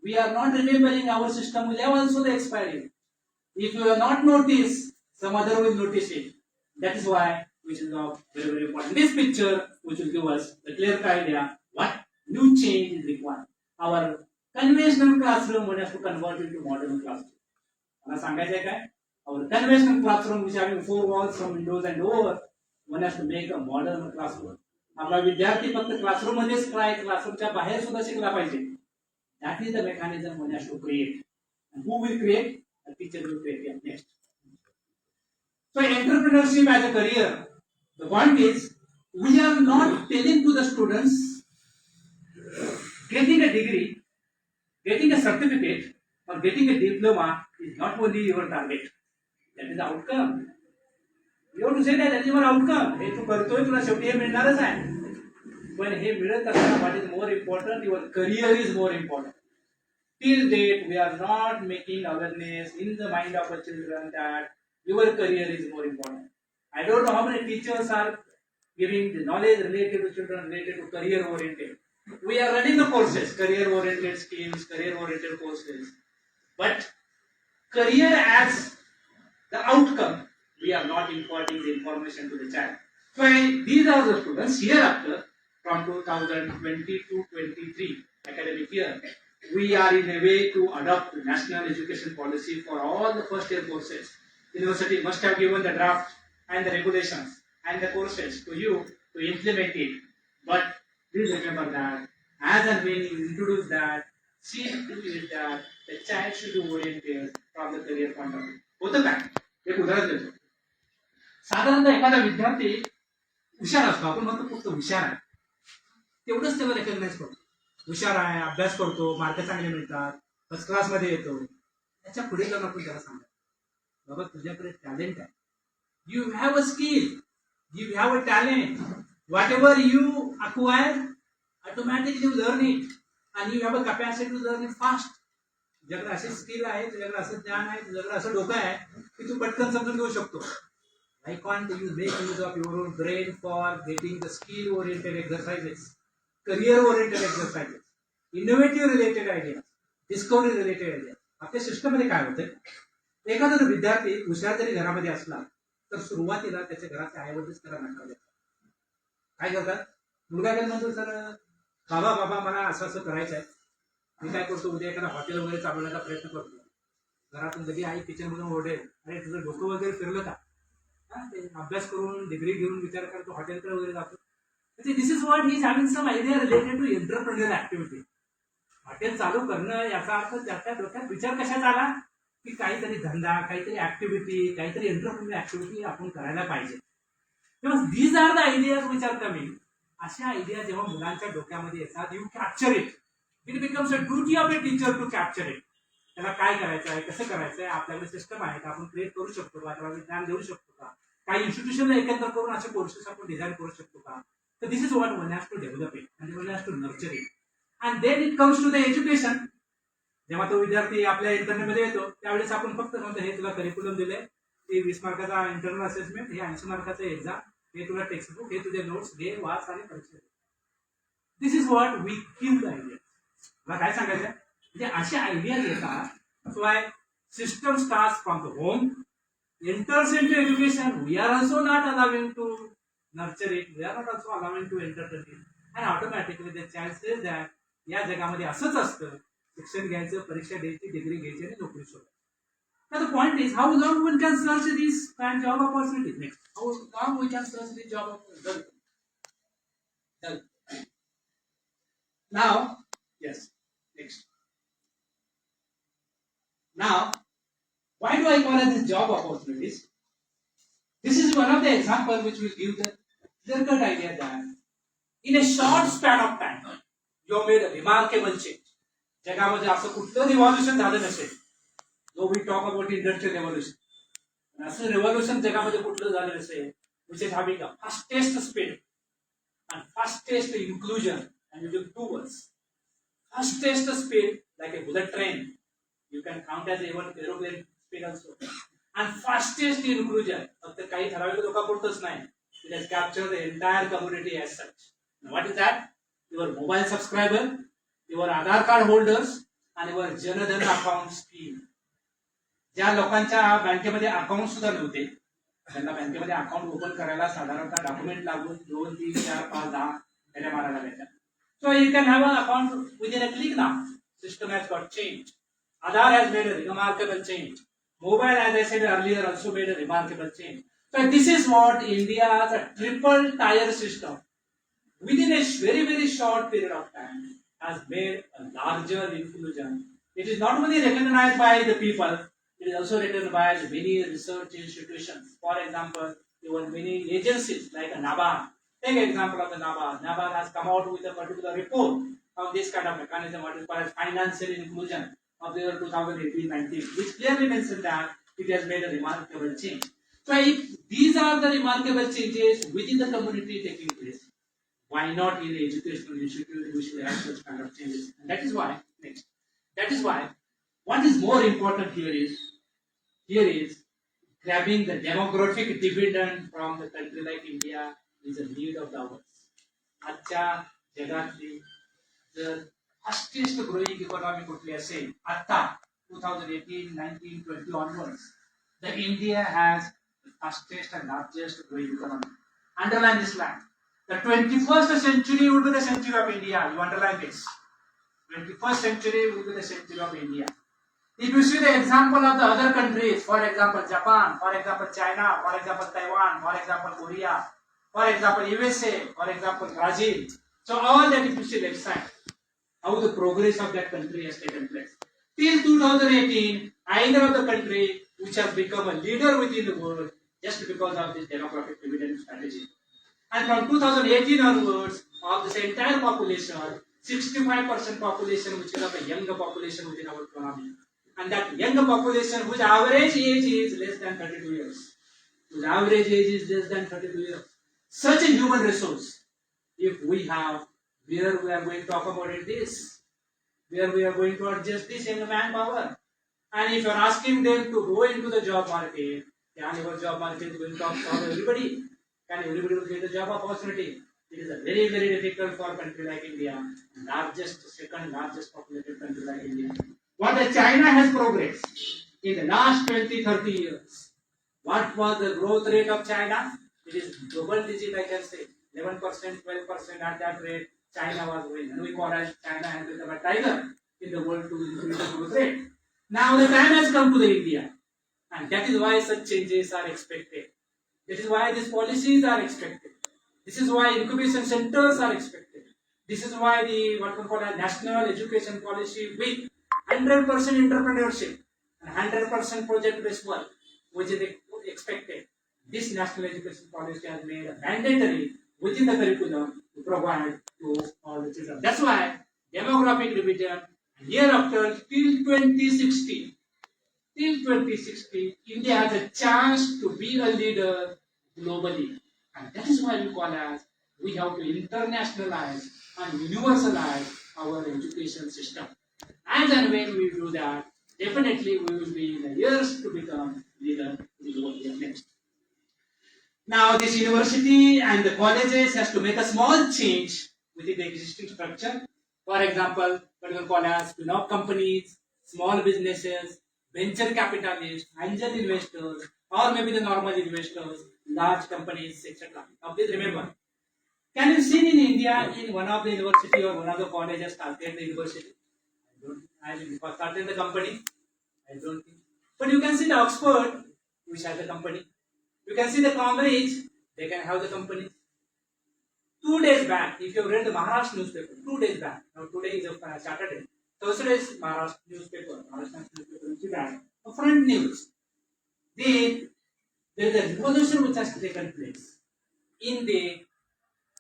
A: We are not remembering our system will have also the expiry. If you have not noticed, some other will notice it. That is why which is now very, very important. This picture which will give us the clear idea what new change is required. Our conventional classroom one has to convert into modern classroom. मला सांगायचं आहे काय? Our conventional classroom which having 4 walls, some windows and door, one has to make a modern classroom. आपला विद्यार्थी फक्त classroom मध्येच काय क्लासरूमच्या बाहेर सुद्धा शिकला पाहिजे. That is the mechanism one has to create. And who will create? The teacher will create. Yeah, next. So entrepreneurship as a career The point is, we are not telling to the students getting a degree, getting a certificate, or getting a diploma is not only your target. That is the outcome. You have to say that is your outcome. हे तू करतोय तुला शेवटी हे मिळणारच आहे. पण हे मिळत असताना what is more important? Your career is more important. Till date, we are not making awareness in the mind of the children that your career is more important. I don't know how many teachers are giving the knowledge related to children, related to career oriented. We are running the courses, career oriented skills, career oriented courses. But career as the outcome, we are not imparting the information to the child. So these are the students hereafter from 2020 to 23 academic year. We are in a way to adopt the national education policy for all the first year courses. University must have given the draft and the regulations and the courses to you to implement it. But please remember that as and when you introduce that, see to it that the child should be oriented from the career point of view. होतं काय? एक उदाहरण देतो. साधारणतः एखादा विद्यार्थी हुशार असतो, आपण म्हणतो फक्त हुशार आहे, तेवढंच त्याला रेकग्नाइज करतो. हुशार आहे, अभ्यास करतो, मार्क चांगले मिळतात, फर्स्ट क्लास मध्ये येतो. त्याच्या पुढे जाऊन आपण त्याला सांगतो, बाबा तुझ्याकडे टॅलेंट आहे, you have a skill, you have a talent, whatever you acquire automatically you learn it आणि you have a capacity to learn it fast. तुझ्याकडे असे स्किल आहे, तुझ्याकडे असं ज्ञान आहे, तुझ्याकडे असं डोकं आहे की तू पटकन समजून घेऊ शकतो. Why can't you make use of your own brain for getting the skill oriented exercises, career oriented exercises, innovative related ideas, discovery related ideas? आपल्या सिस्टम मध्ये काय होतंय, एखादा विद्यार्थी हुशार जरी घरामध्ये असला तर सुरुवातीला त्याच्या घराचे आई वडीलच त्याला नकार देतात. काय करतात, मुलगा काय म्हणतो, सर बाबा बाबा मला असं असं करायचं आहे, मी काय करतो उद्या एखादा हॉटेल वगैरे चालवण्याचा प्रयत्न करतो. घरातून लगे आई किचन मधून ओरडेल, अरे तुझं डोकं वगैरे फिरलं का, अभ्यास करून डिग्री घेऊन विचार करतो हॉटेलकडे वगैरे जातो. This is what he is having some idea related to entrepreneur activity. Hotel चालू करणं याचा अर्थ त्याच्या डोक्यात विचार कशाचा आला की काहीतरी धंदा, काहीतरी ऍक्टिव्हिटी, काहीतरी एंटरप्रेन्युअर ऍक्टिव्हिटी आपण करायला पाहिजे. तेव्हा these are the ideas which are coming. अशा आयडिया जेव्हा मुलांच्या डोक्यामध्ये येतात, you capture it. It becomes a duty of a teacher to capture it. त्याला काय करायचं आहे, कसं करायचं आहे, आपल्याकडे सिस्टम आहे का, आपण क्रिएट करू शकतो का, त्याला ज्ञान देऊ शकतो का, काही इन्स्टिट्यूशनला एकत्र करून असे कोर्सेस आपण डिझाईन करू शकतो का. तर this is what one has to develop it and one has to nurture it. And then it comes to the education. जेव्हा तो विद्यार्थी आपल्या इंटरनेटमध्ये येतो त्यावेळेस आपण फक्त म्हणतो हे तुला करिक्युलम दिलंय, हे 20 मार्काचा इंटरनल असेसमेंट, हे 80 मार्काचं एक्झाम, हे तुला टेक्स्टबुक, हे तुझे नोट्स घे, वाच आणि परीक्षा. This is what we kill the idea. मला काय सांगायचं म्हणजे अशा आयडिया येतात. So why system starts from the home, enters into education. We are also not allowing to nurture it. We are not also allowing to entertain it. And automatically the child says that या जगामध्ये असंच असतं, शिक्षण घ्यायचं, परीक्षा द्यायची, degree घ्यायची आणि नोकरी शोधायची. Now the point is how long one can search these job opportunities. Next, how long we can search these job opportunities. Now, yes, next. Now, why do I call it these job opportunities? This is one of the examples which will give the clear-cut idea that in a short span of time, you made a remarkable change. जगामध्ये असं कुठलं revolution झालं नसेल. जो we talk about industrial revolution. असं revolution जगामध्ये कुठलं झालं नसेल, which is having a fastest speed and fastest inclusion, and you do two words. Fastest speed like a bullet train. You can count as even aeroplane speed also. And fastest inclusion. फक्त काही ठराविक लोकांपुरतच नाही. It has captured the entire community as such. Now what is that? Your mobile subscriber, your Aadhaar card holders, and your Janadhan account scheme. ज्या लोकांच्या बँकेमध्ये account सुद्धा नव्हते, त्यांना बँकेमध्ये अकाउंट ओपन करायला साधारणतः डॉक्युमेंट लागून 2, 3, 4, 5, 10 फेऱ्या मारायला लागतात. So you can have an account within a click now. System has got changed. Aadhaar has made a remarkable change. Mobile, as I said earlier, also made a remarkable change. So this is what India's a triple tier system, within a very, very short period of time, has made a larger inclusion. It is not only recognized by the people, it is also recognized by many research institutions. For example, even many agencies like a NABA. Take an example of the NABA. NABA has come out with a particular report of this kind of mechanism, what is called as financial inclusion of the year 2018-19, which clearly mentioned that it has made a remarkable change. So if these are the remarkable changes within the community taking place, why not in the educational institute we should have such kind of changes? And that is why, next, that is why what is more important here is grabbing the demographic dividend from the country like India is a need of the hours. आजच्या जगातली जर fastest growing economy कुठली असेल आता 2018, 19, 20 onwards, the India has the fastest and largest growing economy. Underline this line. The 21st century will be the century of India. You underline this. 21st century will be the century of India. If you see the example of the other countries, for example Japan, for example China, for example Taiwan, for example Korea, for example USA, for example Brazil. So all that if you see left side, how the progress of that country has taken place. Till 2018, either of the country which has become a leader within the world just because of this demographic dividend strategy. And from 2018 onwards, of this entire population, 65% population which is of a younger population within our economy. And that younger population whose average age is less than 32 years. Whose average age is less than 32 years. Such a human resource, if we have, where we are going to accommodate this, where we are going to adjust this in the manpower. And if you are asking them to go into the job market, can your job market is going to absorb everybody? Can everybody will get a job opportunity? It is a very, very difficult for a country like India, second largest populated country like India. What the China has progressed in the last 20, 30 years. What was the growth rate of China? It is double digit, I can say. 11%, 12% at that rate, China was growing. And we call as China has become a tiger in the world to increase the growth rate. Now the time has come to the India. And that is why such changes are expected. This is why these policies are expected. This is why incubation centers are expected. This is why the what we call a national education policy with 100% entrepreneurship and 100% project-based work, which is expected. This national education policy has made a mandatory within the curriculum to provide to all the children. That's why demographic division year after till 2060, India has a chance to be a leader globally. And that is why we call as we have to internationalize and universalize our education system. As and when we do that, definitely we will be in the years to become leader globally next. Now this university and the colleges has to make a small change within the existing structure. For example, what we call as spin-off companies, small businesses, venture capitalists, angel investors, or maybe the normal investors, large companies, etc. Now please remember, can you see in India in one of the university or one of the colleges started the university? I don't. I started the company. I don't think. But you can see the Oxford, which has a company. You can see the Cambridge, they can have the company. 2 days back, if you have read the Maharashtra newspaper, 2 days back, now today is a Saturday, Thursday's Maharashtra newspaper, a front news. There is a revolution which has taken place in the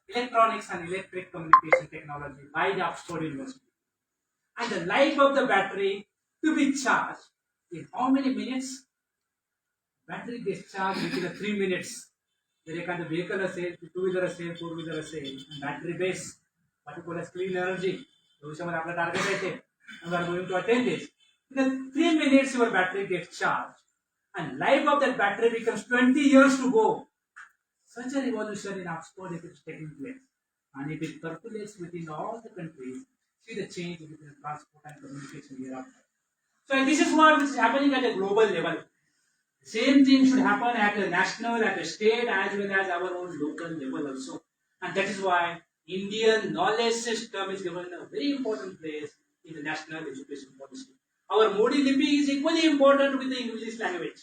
A: electronics and electric communication technology by the Oxford University. And the life of the battery to be charged in how many minutes? Battery gets charged within 3 minutes. जर एखादं vehicle असेल, two wheeler असेल, four wheeler असेल, battery base what we call as clean energy, भविष्यामध्ये आपलं target आहे ते, and we are going to attain this. In 3 minutes your battery gets charged and life of that battery becomes 20 years to go. Such a revolution in Oxford if it's taking place. And if it percolates within all the countries, see the change between transport and communication hereafter. So this is what is happening at a global level. Same thing should happen at a national, at a state, as well as our own local level also. And that is why Indian knowledge system is given a very important place in the national education policy. Our Modi Lipi is equally important with the English language.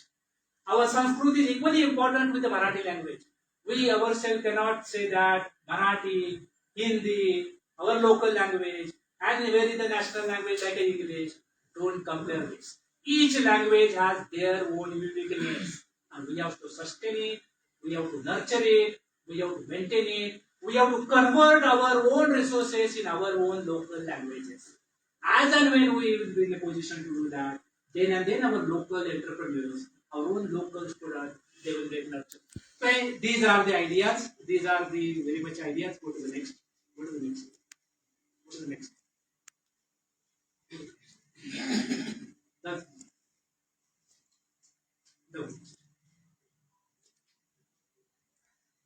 A: Our Sanskrit is equally important with the Marathi language. We ourselves cannot say that Marathi, Hindi, our local language, and where is the national language like English, don't compare this. Each language has their own uniqueness, and we have to sustain it, we have to nurture it, we have to maintain it, we have to convert our own resources in our own local languages. As and when we will be in a position to do that, then and then our local entrepreneurs, our own local students, they will get nurtured. So these are the ideas. These are the very much ideas. Go to the next. Go to the next. Go to the next. That's the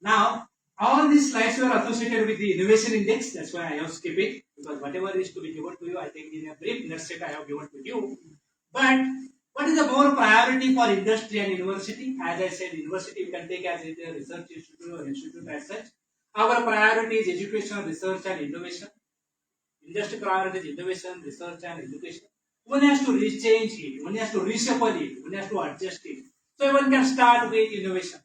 A: Now, all these slides were associated with the innovation index. That's why I have skipped it, because whatever is to be given to you, I think in a brief nutshell I have given to you. But what is the more priority for industry and university? As I said, university you can take as a research institute or institute as such. Our priority is education, research, and innovation. Industry priority is innovation, research, and education. One has to rechange it, one has to reshuffle it, one has to adjust it. So one can start with innovation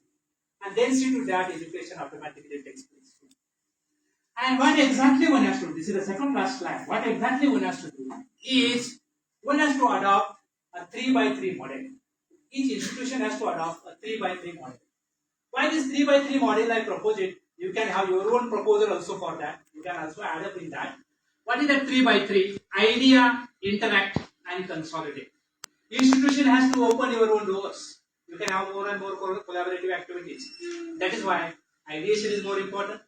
A: and then see to that education automatically takes place. And what exactly one has to do, this is the second last slide, what exactly one has to do is one has to adopt a 3 by 3 model. Each institution has to adopt a 3 by 3 model. Why this 3 by 3 model I propose it, you can have your own proposal also for that, you can also add up in that. What is that 3 by 3? Idea, interact and consolidate. Institution has to open your own doors. You can have more and more collaborative activities. That is why ideation is more important.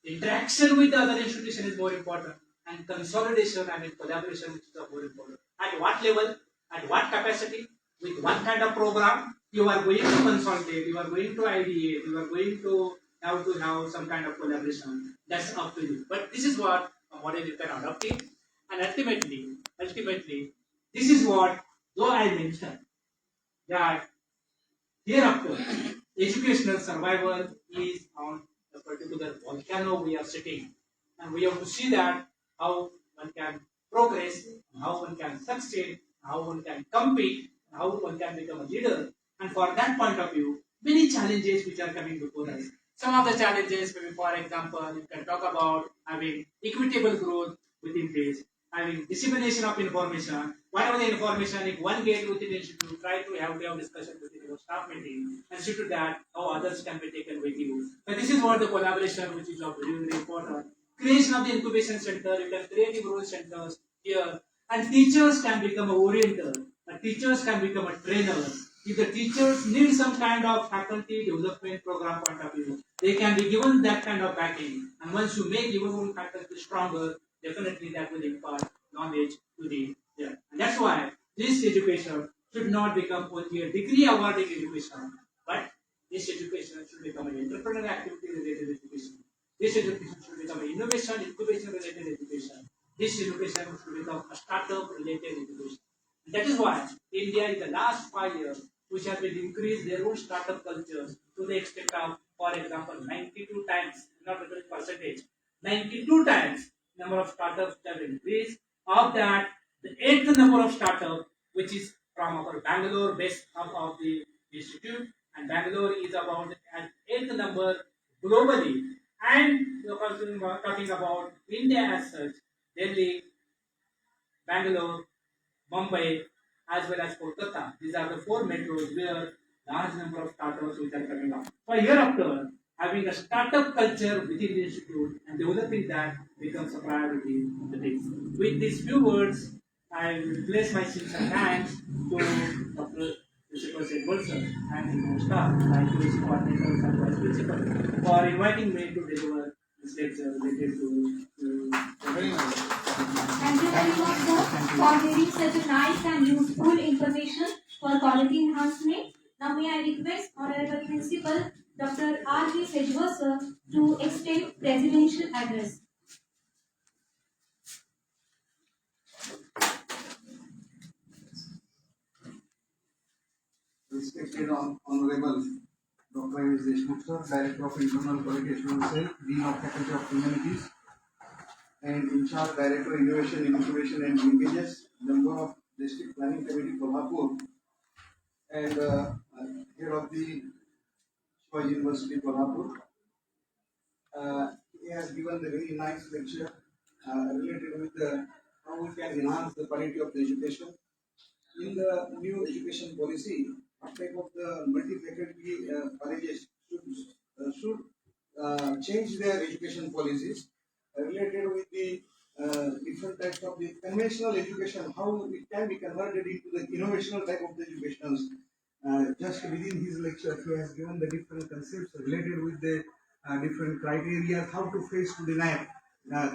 A: Interaction with the other institution is more important. And consolidation and collaboration is more important. At what level? At what capacity? With what kind of program? You are going to consolidate, you are going to ideate, you are going to have some kind of collaboration. That's up to you. But this is what a model you can adopt it. And ultimately, this is what, though I mentioned, that hereafter educational survival is on the particular volcano we are sitting, and we have to see that how one can progress, how one can succeed, how one can compete, how one can become a leader. And for that point of view, many challenges which are coming before us. Some of the challenges, maybe for example, you can talk about having equitable growth within this, having dissemination of information. Whatever the information, if one gets within the institute, try to have discussion within your staff meeting and see to that how others can be taken with you. But this is what the collaboration which is of really important. Creation of the incubation center, you can create growth centers here, and teachers can become a orienter, and teachers can become a trainer. If the teachers need some kind of faculty development program point of view, they can be given that kind of backing. And once you make your own faculty stronger, definitely that will impart knowledge to the there. And that's why this education should not become only a degree awarding education, but this education should become an entrepreneurial activity related education. This education should become an innovation, incubation related education. This education should become a startup related education. And that is why India in the last 5 years, which has been increased their own startup cultures to the extent of, for example, 92 times, not a percentage, 92 times number of startups have increased. Of that, the eighth number of startup, which is from our Bangalore based hub of the institute, and Bangalore is about an eighth number globally. And we are talking about India as such, Delhi, Bangalore, Mumbai, as well as Kolkata. These are the four metros where large number of startups which are coming up. So hereafter, having a startup culture within the institute and developing that becomes a priority in the days. With these few words, I will place my sincere thanks to Dr. Principal Said Wilson and the staff, IQAC coordinators and vice principal, for inviting me to deliver this lecture related to very nice.
B: Thank you very much, sir, for giving such a nice and useful information for quality enhancement. Now, may I request Honorable Principal Dr. R.V. Sejwa, sir, to extend presidential address.
C: Respected Honorable Dr. S. Deshmukh, sir, Director of Internal Quality Assurance Cell, Dean of Faculty of Humanities, and in charge Director Innovation, Incubation and Linkages, member of District Planning Committee Kolhapur, and head of the Shivaji University Kolhapur. He has given the very nice lecture related with how we can enhance the quality of the education. In the new education policy, what type of the multi-faculty colleges should change their education policies related with the different types of the conventional education, how it can be converted into the innovational type of the educations. Just within his lecture, he has given the different concepts related with the different criteria, how to face to the NAP,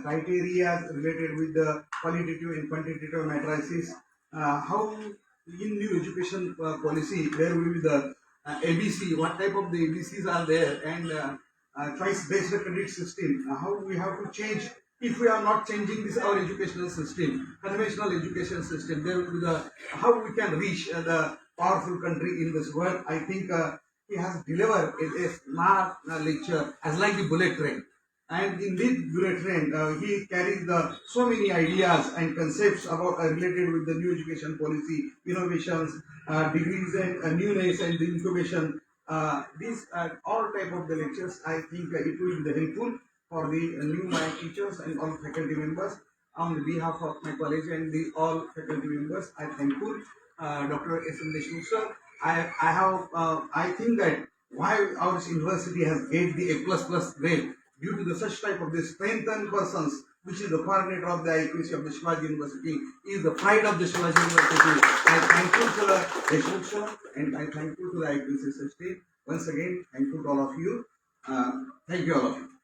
C: criteria related with the qualitative and quantitative matrices, how in new education policy there will be the ABC, what type of the ABCs are there, and choice-based credit system, how we have to change. If we are not changing this our educational system, conventional education system, there will be the how we can reach the powerful country in this world. I think he has delivered a smart lecture as like the bullet train. And in this bullet train, he carries so many ideas and concepts about related with the new education policy, innovations, degrees and newness and the incubation. These all type of the lectures, I think it will be helpful for the new my teachers and all faculty members. On behalf of my college and the all faculty members, I thankful Dr. S. M. Deshmukh sir. I think that why our university has gained the A++ grade due to the such type of the strengthened persons, which is the coordinator of the IQAC of the Shivaji University, is the pride of the Shivaji University. I thankful to the Deshmukh sir and I thankful to the IQAC team. Once again, thankful to all of you. Thank you all of you.